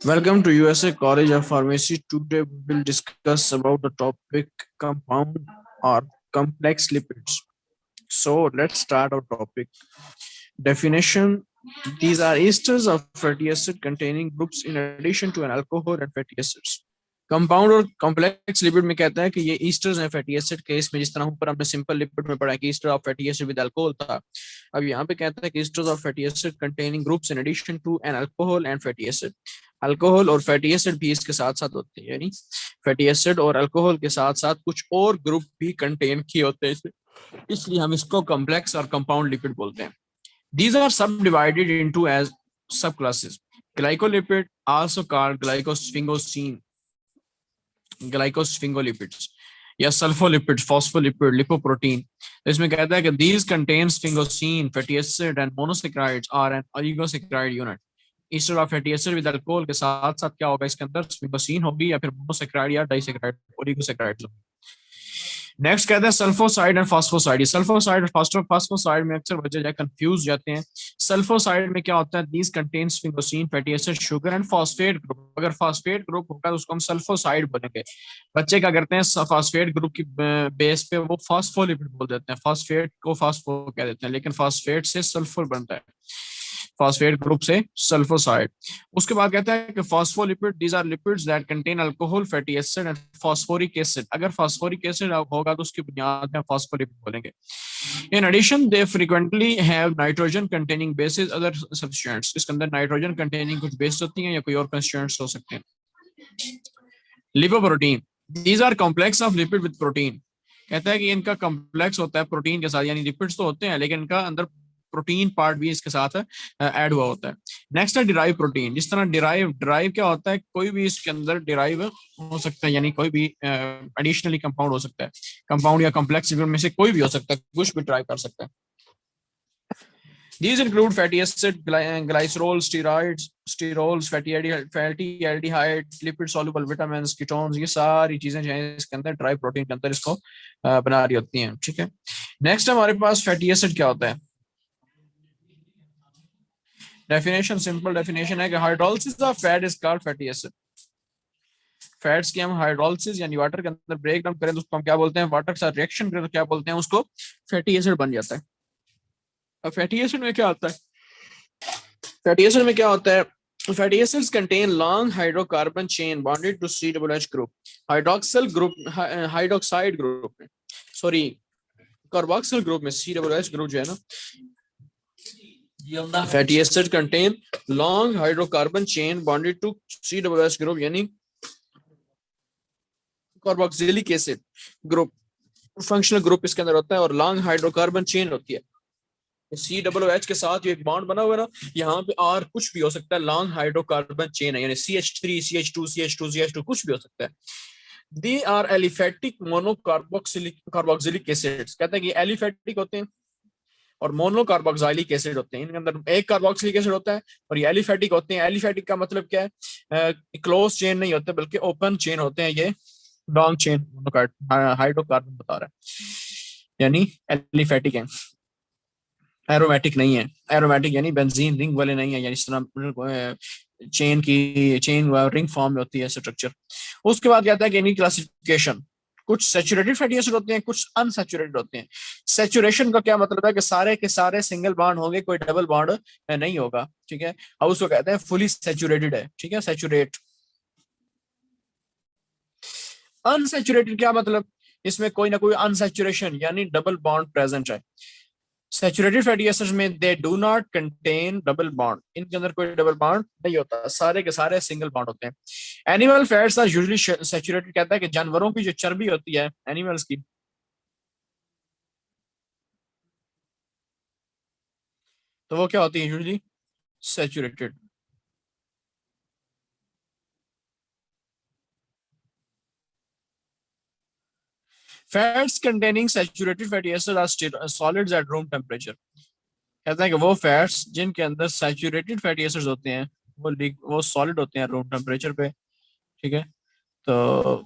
Welcome to USA College of Pharmacy. Today we will discuss about the topic compound or complex lipids. So let's start our topic. Definition: these are esters of fatty acid containing groups in addition to an alcohol and fatty acids. Compound और complex lipid में कहता है कि ये esters हैं fatty acid case में, जिस तरह ऊपर हमने सिंपल लिपिड में पढ़ा कि ester of fatty acid with alcohol था। अब यहाँ पे कहता है कि esters of fatty acid containing groups in addition to an alcohol and fatty acid. Alcohol और फैटी एसिड भी इसके साथ साथ होते हैं, यानी फैटी एसिड और अल्कोहल के साथ साथ कुछ और ग्रुप भी कंटेन किए होते हैं इसमें, इसलिए हम इसको कॉम्प्लेक्स और कंपाउंड लिपिड बोलते हैं। These are subdivided into as subclasses. Glycolipid, also called glycosphingolipids या सल्फोलिपिड, फॉस्फोलिपिड, लिपोप्रोटीन। तो इसमें कहता है कि these contain sphingosine, fatty acid and monosaccharides are an oligosaccharide unit. Easter of fatty acid with alcohol के साथ साथ क्या होगा, इसके अंदर स्फिंगोसिन होगी या फिर मोनोसैकराइड या डाइसैकराइड, ओलिगोसैकराइड। नेक्स्ट कहते हैं सल्फोसाइड एंड फास्फोसाइड। सल्फोसाइड और फास्फोसाइड में अक्सर बच्चे जो कंफ्यूज जाते हैं। सल्फोसाइड में क्या होता है, these contain sphingosine, fatty acid, sugar and phosphate group. अगर फॉस्फेट ग्रुप होगा तो उसको हम सल्फोसाइड बोलेंगे। बच्चे क्या करते हैं, फॉस्फेट ग्रुप की बेस पे वो फॉस्फोलिपिड बोल देते हैं, फॉस्फेट को फॉस्फो कह देते हैं, लेकिन फॉस्फेट से सल्फर बनता है, फॉस्फेट ग्रुप से सल्फोसाइड। उसके बाद कहता है कि phospholipid, these are lipids that contain alcohol, fatty acid and phosphoric acid. अगर फॉस्फोरिक एसिड होगा तो उसकी बुनियाद में फॉस्फोलिपिड बोलेंगे। In addition they frequently have nitrogen containing bases other substances. इसके अंदर नाइट्रोजन कंटेनिंग कुछ बेस होती हैं या कोई और कंस्टिट्यूएंट्स हो सकते हैं। Lipoprotein, these are complex of lipid with protein. कहता है कि इनका कॉम्प्लेक्स होता है प्रोटीन के साथ, यानी लिपिड्स तो होते हैं लेकिन इनका अंदर प्रोटीन पार्ट भी इसके साथ ऐड हुआ होता है। नेक्स्ट है डिराइव प्रोटीन। जिस तरह डिराइव क्या होता है, कोई भी इसके अंदर डिराइव हो सकता है, यानी कोई भी एडिशनली कंपाउंड हो सकता है, कंपाउंड या कॉम्प्लेक्स में से कोई भी हो सकता है, कुछ भी ड्राइव कर सकता है। These include fatty acid, glycerol, sterols, fatty aldehyde, lipid soluble vitamins, ketones, ये सारी चीजें जो है इसके अंदर ड्राई प्रोटीन के अंदर इसको बना रही होती हैं। ठीक है, नेक्स्ट हमारे पास फैटी एसिड क्या होता है। डेफिनेशन, सिंपल डेफिनेशन है कि hydrolysis of fat is called fatty acid. Fats की हम हाइड्रोलिसिस यानी वाटर के अंदर ब्रेक डाउन करें तो उसको हम क्या बोलते हैं, वाटर के साथ रिएक्शन करें तो क्या बोलते हैं, उसको फैटी एसिड बन जाता है। अब फैटी एसिड में क्या होता है, फैटी एसिड में क्या होता है, fatty acids contain long hydrocarbon chain bonded to COOH group. Hydroxyl group, hydroxide group में, सॉरी कार्बोक्सिल ग्रुप में COOH ग्रुप जो है ना, fatty acid contain long hydrocarbon chain bonded to COOH group, यानी carboxylic acid group functional group इसके अंदर होता है, और लॉन्ग हाइड्रोकार्बन चेन होती है। COOH के साथ एक बॉन्ड बना हुआ है ना, यहाँ पे और कुछ भी हो सकता है, लॉन्ग हाइड्रोकार्बन चेन है, यानी CH3, CH2, CH2, CH2 कुछ भी हो सकता है। They are aliphatic monocarboxylic acids. कहते हैं कि एलिफेटिक होते हैं और मोनोकार्बोक्सिलिक एसिड होते हैं, इनके अंदर एक कार्बोक्सिलिक एसिड होता है, और ये एलिफेटिक होते हैं। एलिफेटिक का मतलब क्या है, क्लोज चेन नहीं होते बल्कि ओपन चेन होते हैं, ये लॉन्ग चेन हाइड्रोकार्बन बता रहा है, यानी एलिफेटिक है, एरोमेटिक नहीं है। एरोमेटिक यानी बेंजीन रिंग वाले नहीं है, यानी इस तरह चेन रिंग फॉर्म में होती है स्ट्रक्चर। उसके बाद कहता है कि इनकी क्लासिफिकेशन, कुछ सैचुरेटेड फैटी एसिड होते हैं, कुछ अनसैचुरेटेड होते हैं। सैचुरेशन का क्या मतलब है कि सारे के सारे सिंगल बॉन्ड होंगे, कोई डबल बॉन्ड नहीं होगा। ठीक है, अब उसको कहते हैं फुली सैचुरेटेड है। ठीक है, सैचुरेट। अनसैचुरेटेड क्या मतलब, इसमें कोई ना कोई अनसैचुरेशन यानी डबल बॉन्ड प्रेजेंट है। सैचुरेटेड फैटी एसिड्स में they do not contain double bond, इनके अंदर कोई डबल बॉन्ड नहीं होता, सारे के सारे सिंगल बॉन्ड होते हैं। Animal fats are usually saturated. कहता है कि जानवरों की जो चर्बी होती है एनिमल्स की, तो वो क्या होती है, usually saturated. Fats containing saturated fatty acid are solids at room temperature. कहता है कि वो फैट्स जिनके अंदर सैचुरेटेड फैटी एसिड्स होते हैं वो सॉलिड होते हैं रूम टेम्परेचर पे। ठीक है, तो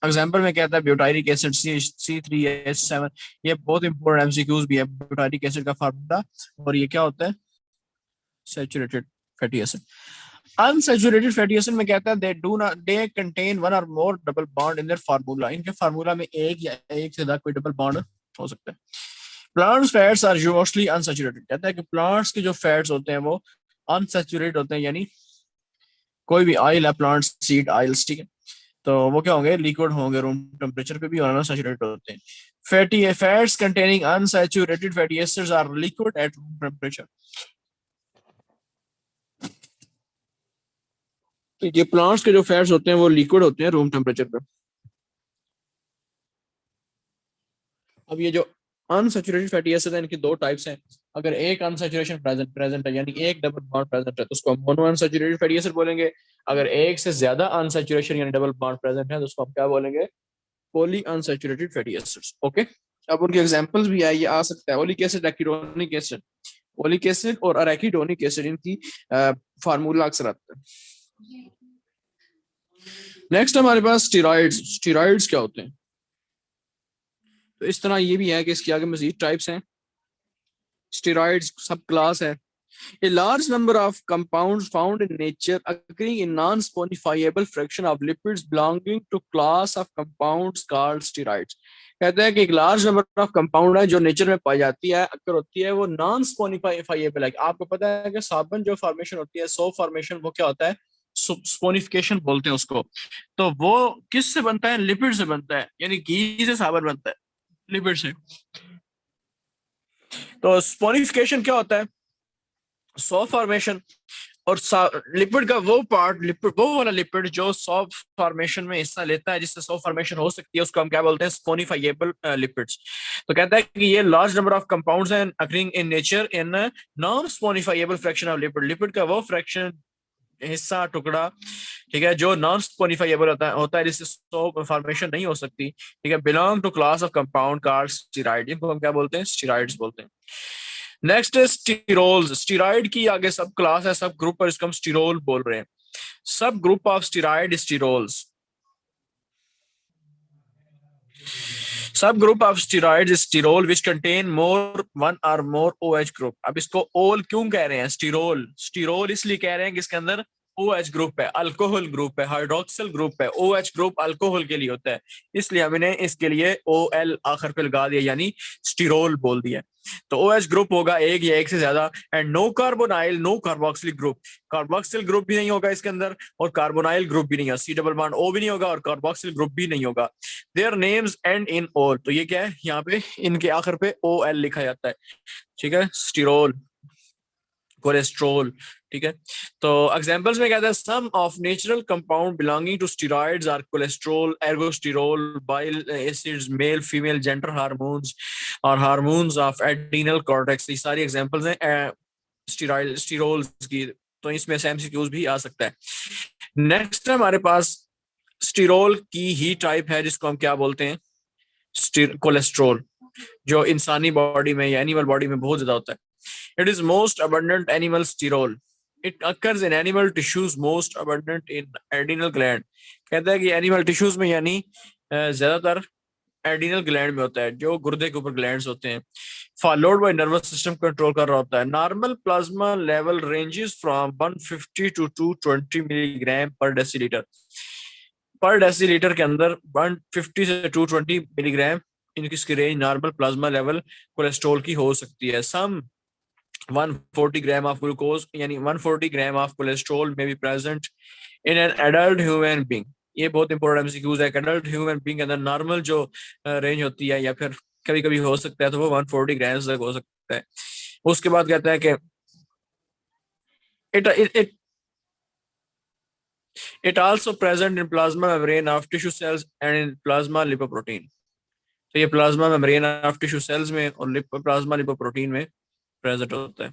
एग्जाम्पल में कहता है ब्यूटारिक एसिड C3H7। ये बहुत इंपॉर्टेंट MCQs भी है, ब्यूटारिक एसिड का फार्मूला, और ये क्या होता है, saturated. Fatty acid. Unsaturated fatty acid में कहता है दे कंटेन वन और more double bond in their formula, इनके फार्मूला में एक या एक से ज्यादा कोई डबल बॉन्ड हो सकता है। Plants fats are mostly unsaturated, कहता है कि प्लांट्स के जो फैट्स होते हैं वो अनसैचुरेटेड होते हैं, यानी कोई भी ऑयल है, प्लांट सीड ऑयल्स, ठीक है, तो वो क्या होंगे, लिक्विड होंगे, रूम टेम्परेचर पे भी और अनसैचुरेटेड होते हैं। Fatty fats containing unsaturated fatty acids are liquid at room temperature. तो ये प्लांट्स के जो फैट्स होते हैं वो लिक्विड होते हैं रूम टेम्परेचर पे। अब ये जो अनसैचुरेटेड फैटी एसिड है, इनकी दो टाइप्स हैं। अगर एक अनसैचुरेशन प्रेजेंट है, यानी एक डबल बॉन्ड प्रेजेंट है, तो उसको हम मोनो अनसैचुरेटेड फैटी एसिड बोलेंगे। अगर एक से ज्यादा अनसैचुरेशन यानी डबल बॉन्ड प्रेजेंट है, तो उसको हम क्या बोलेंगे, poly unsaturated fatty acids. Okay, अब उनके एग्जांपल्स भी ये आ सकता है, oleic acid, arachidonic acid. Oleic acid और एराकिडोनिक एसिड, इनकी फार्मूला अक्सर आता है। नेक्स्ट हमारे पास स्टेरॉइड्स। स्टेरॉइड्स क्या होते हैं, तो इस तरह ये भी है कि इसके आगे मजीद टाइप्स हैं। स्टेरॉइड्स सब क्लास है। A large number of compounds found in nature occurring in non-sponifiable fraction of lipids belonging to class of compounds called steroids। कहते हैं कि एक लार्ज नंबर ऑफ कंपाउंड है जो नेचर में पाई जाती है, अक्कर होती है, वो नॉन स्पोनिफाइबल है। आपको पता है कि साबुन जो फॉर्मेशन होती है, सोप फॉर्मेशन, वो क्या होता है, स्पोनिफिकेशन बोलते हैं उसको। तो वो किस से बनता है, लिपिड से बनता है, यानी घी से साबुन बनता है, लिपिड से। तो स्पोनिफिकेशन क्या होता है, सॉफ्ट फॉर्मेशन। और लिपिड का वो पार्ट, लिपिड वो वाला लिपिड जो सॉफ्ट फॉर्मेशन में हिस्सा लेता है, जिससे सॉफ्ट फॉर्मेशन हो सकती है, उसको हम क्या बोलते हैं, स्पोनिफाइएबल लिपिड्स। तो कहता है कि ये लार्ज नंबर ऑफ कंपाउंड्स हैं occurring in nature in non saponifiable fraction of lipid. Lipid का वो फ्रैक्शन, हिस्सा, टुकड़ा, ठीक है, जो नॉन स्पोनिफाइएबल होता है जिससे सॉफ्ट फॉर्मेशन नहीं हो सकती, ठीक है, belong to class of compound called steroid. इनको हम क्या बोलते हैं, स्टेरॉइड्स बोलते हैं। नेक्स्ट है स्टीरोल्स। स्टीरॉइड की आगे सब क्लास है, सब ग्रुप पर, इसको हम स्टीरोल बोल रहे हैं। सब ग्रुप ऑफ स्टीरॉइड स्टीरोल्स। सब group of steroid sterol which contain more one और मोर OH ग्रुप। अब इसको ओल क्यों कह रहे हैं, स्टीरोल, स्टीरोल इसलिए कह रहे हैं कि इसके अंदर OH ग्रुप है, अल्कोहल ग्रुप है, हाइड्रोक्सिल ग्रुप है। OH ग्रुप अल्कोहल के लिए होता है, इसलिए हमने इसके लिए OL आखिर पे लगा दिया, यानी स्टीरोल बोल दिया। तो OH ग्रुप होगा एक या एक से ज्यादा, and no carbonyl, no carboxyl group. Carboxyl group भी नहीं होगा इसके अंदर, और कार्बोनाइल ग्रुप भी नहीं है, C डबल बॉन्ड O भी नहीं होगा, और कार्बोक्सिल ग्रुप भी नहीं होगा। देयर नेम्स एंड इन ओल। तो ये क्या है, यहाँ पे इनके आखिर पे OL लिखा जाता है, ठीक है, स्टीरोल, कोलेस्ट्रोल, ठीक है। तो एग्जांपल्स में कहता है some of natural compound belonging to steroids are cholesterol, ergosterol, bile acids, male female gender hormones और हार्मोन्स ऑफ एड्रीनल कॉर्टेक्स। ये सारी एग्जांपल्स हैं स्टेरॉइड स्टेरोल्स की। तो इसमें से MCQs भी आ सकता है। नेक्स्ट हमारे पास स्टेरोल की ही टाइप है जिसको हम क्या बोलते हैं, कोलेस्ट्रोल, जो इंसानी बॉडी में या एनिमल बॉडी में बहुत ज्यादा होता है। It is most abundant animal sterol. It occurs in animal tissues, most abundant in adrenal gland। कहता है कि एनिमल टिश्यूज में, यानी ज्यादातर एड्रीनल ग्लैंड में होता है, जो गुर्दे के ऊपर ग्लैंड्स होते हैं। Followed by nervous system control कर रहा होता है। Normal plasma level ranges from 150 to 220 milligram per decilitre. Per decilitre के अंदर 150 से 220 मिलीग्राम इनकी range normal plasma level cholesterol की हो सकती है। सम 140 ग्राम ऑफ ग्लूकोज, यानी 140 ग्राम ऑफ कोलेस्ट्रॉल में be present in an adult human being. ये बहुत इंपॉर्टेंट MCQs है। एडल्ट ह्यूमन बीइंग के अंदर नॉर्मल जो रेंज होती है, या फिर कभी कभी हो सकता है तो वो 140 ग्राम तक हो सकता है। उसके बाद कहता है कि it it it it also present in plasma membrane of tissue cells and in plasma lipoprotein. तो ये plasma membrane of tissue cells में और प्लाज्मा लिपोप्रोटीन में प्रेजेंट होता है।